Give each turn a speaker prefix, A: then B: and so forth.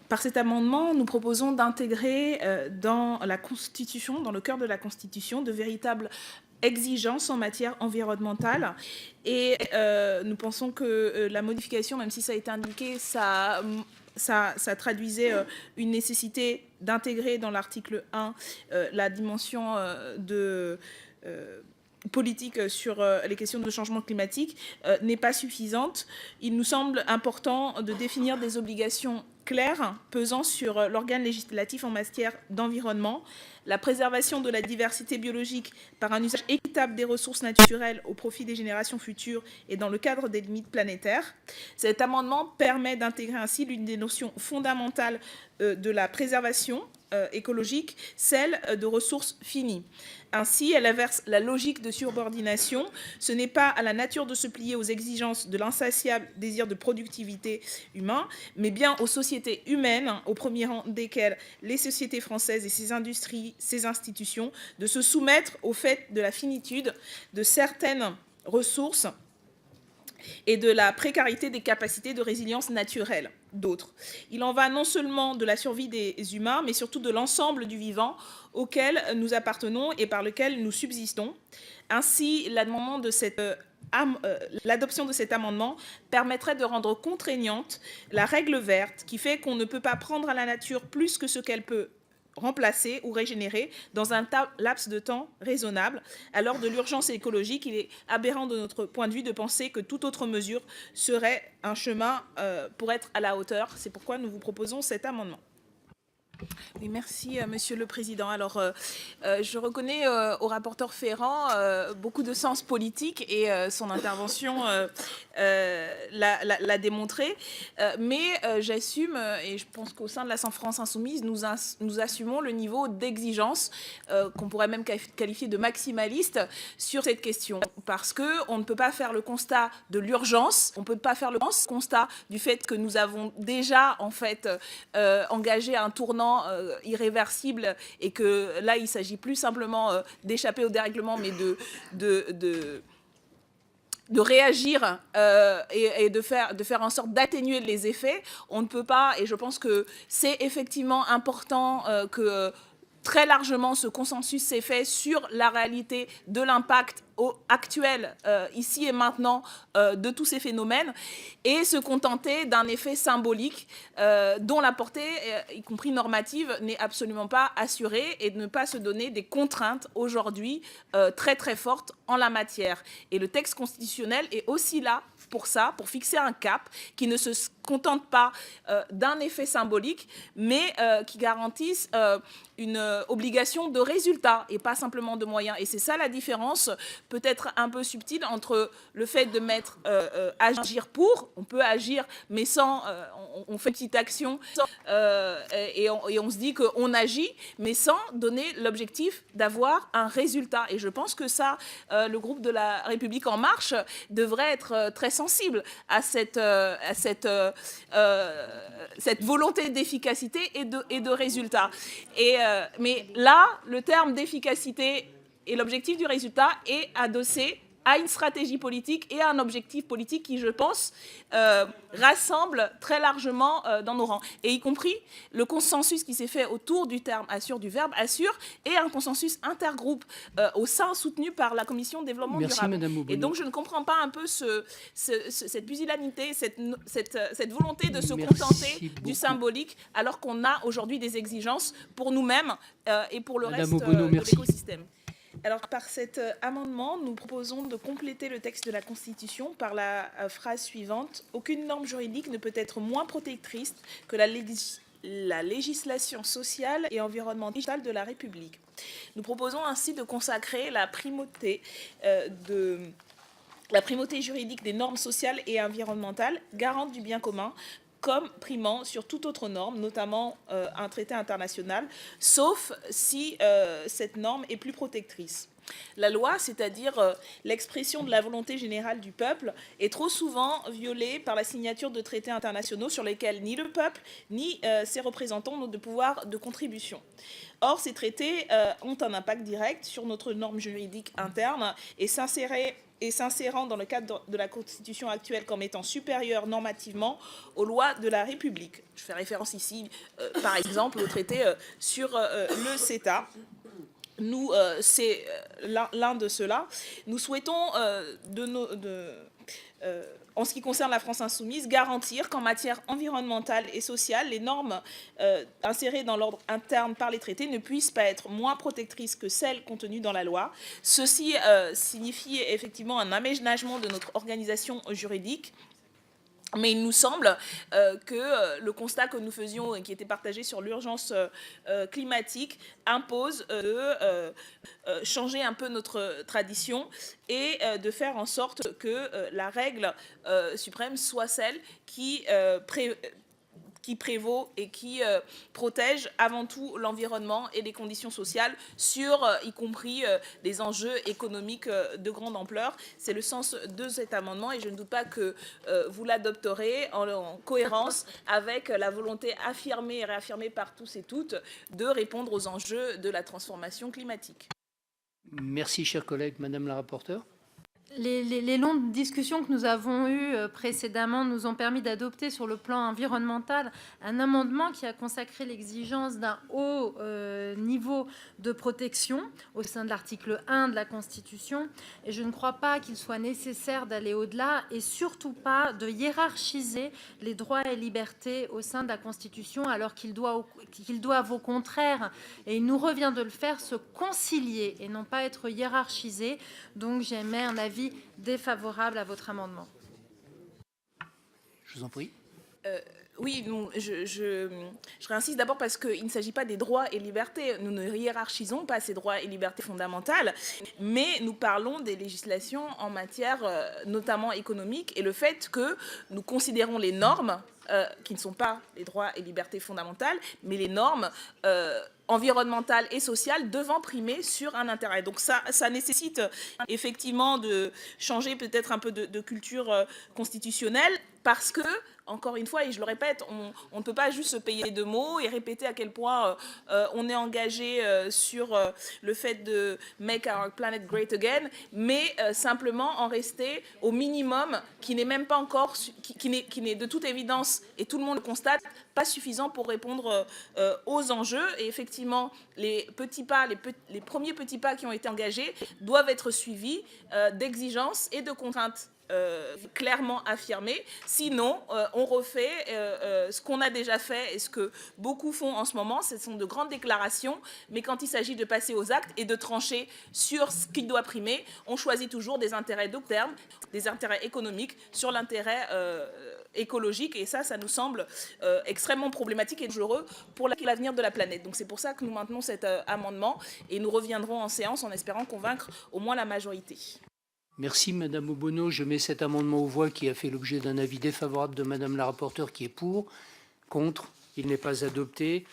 A: Par cet amendement, nous proposons d'intégrer dans la Constitution, dans le cœur de la Constitution, de véritables exigences en matière environnementale. Et nous pensons que la modification, même si ça a été indiqué, ça traduisait une nécessité d'intégrer dans l'article 1 la dimension de politique sur les questions de changement climatique n'est pas suffisante. Il nous semble important de définir des obligations claires pesant sur l'organe législatif en matière d'environnement, la préservation de la diversité biologique par un usage équitable des ressources naturelles au profit des générations futures et dans le cadre des limites planétaires. Cet amendement permet d'intégrer ainsi l'une des notions fondamentales de la préservation écologique, celle de ressources finies. Ainsi, elle inverse la logique de subordination. Ce n'est pas à la nature de se plier aux exigences de l'insatiable désir de productivité humain, mais bien aux sociétés humaines, au premier rang desquelles les sociétés françaises et ses industries, ses institutions, de se soumettre au fait de la finitude de certaines ressources et de la précarité des capacités de résilience naturelle d'autres. Il en va non seulement de la survie des humains, mais surtout de l'ensemble du vivant auquel nous appartenons et par lequel nous subsistons. Ainsi, l'adoption de cet amendement permettrait de rendre contraignante la règle verte qui fait qu'on ne peut pas prendre à la nature plus que ce qu'elle peut remplacer ou régénérer dans un laps de temps raisonnable. À l'heure de l'urgence écologique, il est aberrant de notre point de vue de penser que toute autre mesure serait un chemin pour être à la hauteur. C'est pourquoi nous vous proposons cet amendement. Oui, merci, Monsieur le Président. Alors, je reconnais au rapporteur Ferrand beaucoup de sens politique et son intervention l'a démontré. Mais j'assume, et je pense qu'au sein de la France Insoumise, nous assumons le niveau d'exigence qu'on pourrait même qualifier de maximaliste sur cette question. Parce qu'on ne peut pas faire le constat de l'urgence, on ne peut pas faire le constat du fait que nous avons déjà, en fait, engagé un tournant irréversible et que là, il ne s'agit plus simplement d'échapper au dérèglement, mais de réagir et de faire en sorte d'atténuer les effets. On ne peut pas, et je pense que c'est effectivement important que très largement ce consensus s'est fait sur la réalité de l'impact actuel, ici et maintenant, de tous ces phénomènes, et se contenter d'un effet symbolique dont la portée, y compris normative, n'est absolument pas assurée, et de ne pas se donner des contraintes aujourd'hui très très fortes en la matière. Et le texte constitutionnel est aussi là pour ça, pour fixer un cap qui ne se contente pas d'un effet symbolique, mais qui garantisse une obligation de résultat et pas simplement de moyens. Et c'est ça la différence, peut-être un peu subtile, entre le fait de mettre agir pour, on peut agir, mais sans, on fait une petite action, et on se dit qu'on agit, mais sans donner l'objectif d'avoir un résultat. Et je pense que ça, le groupe de la République En Marche devrait être très sensible à cette volonté d'efficacité et de résultat. Mais là, le terme d'efficacité et l'objectif du résultat est adossé à une stratégie politique et à un objectif politique qui, je pense, rassemble très largement dans nos rangs. Et y compris le consensus qui s'est fait autour du terme assure, du verbe assure, et un consensus intergroupe au sein soutenu par la Commission de développement durable.
B: Madame
A: Et donc, je ne comprends pas un peu cette pusillanimité, cette volonté de se contenter du symbolique, alors qu'on a aujourd'hui des exigences pour nous-mêmes et pour le reste de l'écosystème. Alors, par cet amendement, nous proposons de compléter le texte de la Constitution par la phrase suivante. « Aucune norme juridique ne peut être moins protectrice que la législation sociale et environnementale de la République. » Nous proposons ainsi de consacrer la primauté juridique des normes sociales et environnementales, garantes du bien commun, comme primant sur toute autre norme, notamment un traité international, sauf si cette norme est plus protectrice. La loi, c'est-à-dire l'expression de la volonté générale du peuple, est trop souvent violée par la signature de traités internationaux sur lesquels ni le peuple ni ses représentants n'ont de pouvoir de contribution. Or, ces traités ont un impact direct sur notre norme juridique interne et s'insérer et s'insérant dans le cadre de la Constitution actuelle comme étant supérieure normativement aux lois de la République. Je fais référence ici, par exemple, au traité sur le CETA. Nous, c'est l'un de ceux-là. Nous souhaitons, en ce qui concerne la France insoumise, garantir qu'en matière environnementale et sociale, les normes insérées dans l'ordre interne par les traités ne puissent pas être moins protectrices que celles contenues dans la loi. Ceci signifie effectivement un aménagement de notre organisation juridique. Mais il nous semble que le constat que nous faisions et qui était partagé sur l'urgence climatique impose de changer un peu notre tradition et de faire en sorte que la règle suprême soit celle qui prévaut et qui protège avant tout l'environnement et les conditions sociales sur, y compris, des enjeux économiques de grande ampleur. C'est le sens de cet amendement et je ne doute pas que vous l'adopterez en cohérence avec la volonté affirmée et réaffirmée par tous et toutes de répondre aux enjeux de la transformation climatique.
B: Merci, chers collègues. Madame la rapporteure.
C: Les longues discussions que nous avons eues précédemment nous ont permis d'adopter sur le plan environnemental un amendement qui a consacré l'exigence d'un haut niveau de protection au sein de l'article 1 de la Constitution. Et je ne crois pas qu'il soit nécessaire d'aller au-delà et surtout pas de hiérarchiser les droits et libertés au sein de la Constitution alors qu'ils doivent au contraire, et il nous revient de le faire, se concilier et non pas être hiérarchisés. Donc j'émets un avis défavorable à votre amendement.
B: Je vous en prie.
A: Oui, non, je réinsiste d'abord parce qu'il ne s'agit pas des droits et libertés. Nous ne hiérarchisons pas ces droits et libertés fondamentales, mais nous parlons des législations en matière notamment économique et le fait que nous considérons les normes, qui ne sont pas les droits et libertés fondamentales, mais les normes environnementales et sociales devant primer sur un intérêt. Donc ça nécessite effectivement de changer peut-être un peu de culture constitutionnelle parce que, encore une fois, et je le répète, on ne peut pas juste se payer de mots et répéter à quel point on est engagé sur le fait de make our planet great again, mais simplement en rester au minimum qui n'est même pas encore, qui n'est de toute évidence, et tout le monde le constate, pas suffisant pour répondre aux enjeux. Et effectivement, les petits pas, les premiers petits pas qui ont été engagés doivent être suivis d'exigences et de contraintes clairement affirmé. Sinon, on refait ce qu'on a déjà fait et ce que beaucoup font en ce moment. Ce sont de grandes déclarations, mais quand il s'agit de passer aux actes et de trancher sur ce qui doit primer, on choisit toujours des intérêts de terme, des intérêts économiques sur l'intérêt écologique. Et ça nous semble extrêmement problématique et dangereux pour l'avenir de la planète. Donc c'est pour ça que nous maintenons cet amendement et nous reviendrons en séance en espérant convaincre au moins la majorité.
B: Merci Madame Obono. Je mets cet amendement aux voix qui a fait l'objet d'un avis défavorable de Madame la rapporteure qui est pour. Contre, il n'est pas adopté.